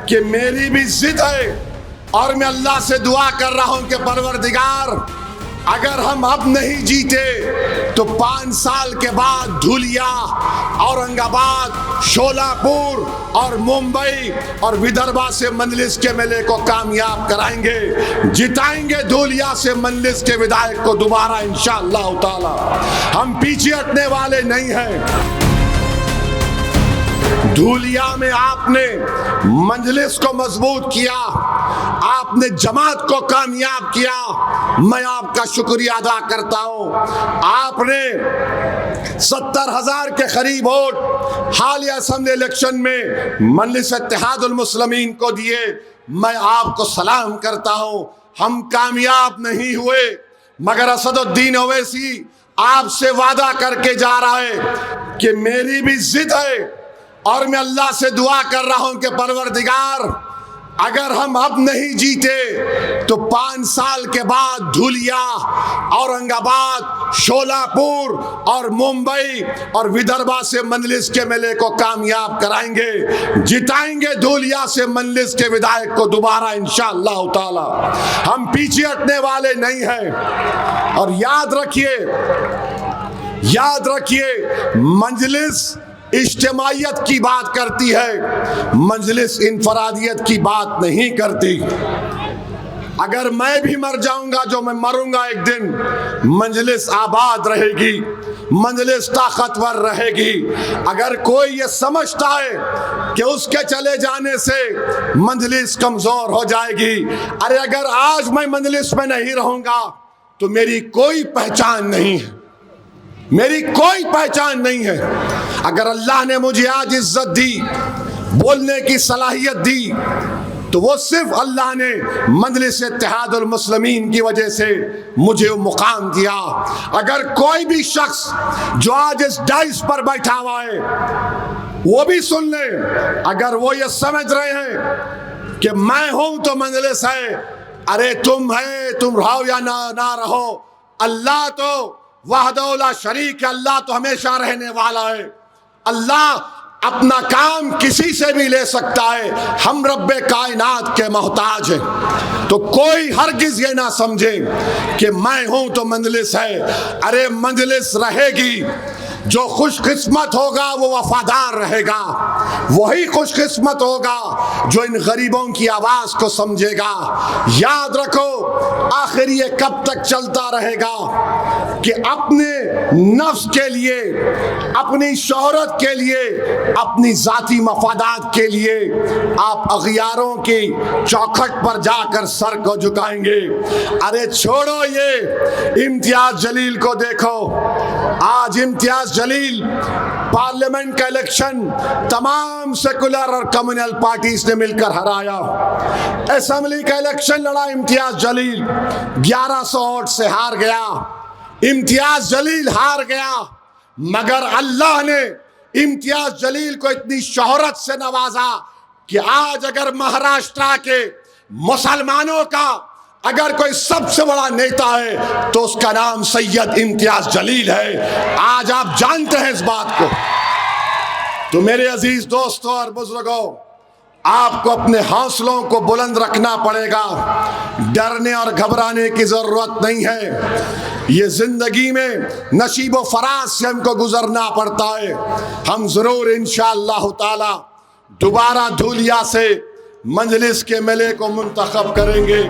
कि मेरी भी जिद है और मैं अल्लाह से दुआ कर रहा हूं कि परवरदिगार, अगर हम अब नहीं जीते तो 5 साल के बाद धुलिया, औरंगाबाद, शोलापुर और मुंबई और विदर्भा से मंजलिस के मेले को कामयाब कराएंगे, जिताएंगे धुलिया से मंजलिस के विधायक को दोबारा इंशाअल्लाह ताला। हम पीछे हटने वाले नहीं हैं। धुलिया में आपने मंजलिस को मजबूत किया, आपने जमात को कामयाब किया, मैं आपका शुक्रिया अदा करता हूं। आपने 70,000 के करीब वोट हालिया असेंबली इलेक्शन में मजलिस इत्तेहादुल मुस्लिमीन को दिए, मैं आपको सलाम करता हूं। हम कामयाब नहीं हुए मगर असदुद्दीन ओवैसी आपसे वादा करके जा रहा है कि मेरी भी जिद है और मैं अल्लाह से दुआ कर रहा हूं कि परवरदिगार, अगर हम अब नहीं जीते तो 5 साल के बाद धुलिया, औरंगाबाद, शोलापुर और मुंबई और विदर्भा से मंजलिस के मेले को कामयाब कराएंगे, जिताएंगे धुलिया से मंजलिस के विधायक को दोबारा इंशाअल्लाह ताला। हम पीछे हटने वाले नहीं हैं। और याद रखिए मंजलिस इज्तिमाइयत की बात करती है, मंजलिस इनफरादियत की बात नहीं करती। अगर मैं भी मर जाऊंगा, जो मैं मरूंगा एक दिन, मंजलिस आबाद रहेगी, मंजलिस ताकतवर रहेगी। अगर कोई ये समझता है कि उसके चले जाने से मंजलिस कमजोर हो जाएगी, अरे अगर आज मैं मंजलिस में नहीं रहूंगा तो मेरी कोई पहचान नहीं है, मेरी कोई पहचान नहीं है। अगर अल्लाह ने मुझे आज इज्जत दी, बोलने की सलाहियत दी, तो वो सिर्फ अल्लाह ने मजलिस इत्तेहादुल मुस्लिमीन की वजह से मुझे वो मुकाम दिया। अगर कोई भी शख्स जो आज इस डाइस पर बैठा हुआ है वो भी सुन ले, अगर वो ये समझ रहे हैं कि मैं हूं तो मजलिस है, अरे तुम है, तुम रहो या ना रहो, अल्लाह तो वहदहू ला शरीक है, अल्लाह तो हमेशा रहने वाला है। अल्लाह अपना काम किसी से भी ले सकता है, हम रब्बे कायनात के मोहताज हैं। तो कोई हरगिज ये ना समझे कि मैं हूं तो मंजलिस है। अरे मंजलिस रहेगी, जो खुशकिस्मत होगा वो वफादार रहेगा, वही खुशकिस्मत होगा जो इन गरीबों की आवाज को समझेगा। याद रखो, आखिर ये कब तक चलता रहेगा कि अपने नफ्स के लिए, अपनी शोहरत के लिए, अपनी जाती मफादात के लिए आप अगियारों की चौखट पर जाकर सर को झुकाएंगे। अरे छोड़ो ये इम्तियाज जलील को देखो, आज इम्तियाज जलील पार्लियामेंट का इलेक्शन तमाम सेकुलर और कम्युनल पार्टीज ने मिलकर हराया। असेंबली का इलेक्शन लड़ा इम्तियाज जलील, 1100 वोट से हार गया। इम्तियाज जलील हार गया, मगर अल्लाह ने इम्तियाज जलील को इतनी शोहरत से नवाजा कि आज अगर महाराष्ट्र के मुसलमानों का अगर कोई सबसे बड़ा नेता है तो उसका नाम सैयद इम्तियाज जलील है। आज आप जानते हैं इस बात को। तो मेरे अजीज दोस्तों और बुजुर्गों, आपको अपने हौसलों को बुलंद रखना पड़ेगा, डरने और घबराने की जरूरत नहीं है। ये जिंदगी में नसीब व फराज से हमको गुजरना पड़ता है। हम जरूर इंशाअल्लाह ताला दोबारा धुलिया से मजलिस के मेले को मुंतखब करेंगे।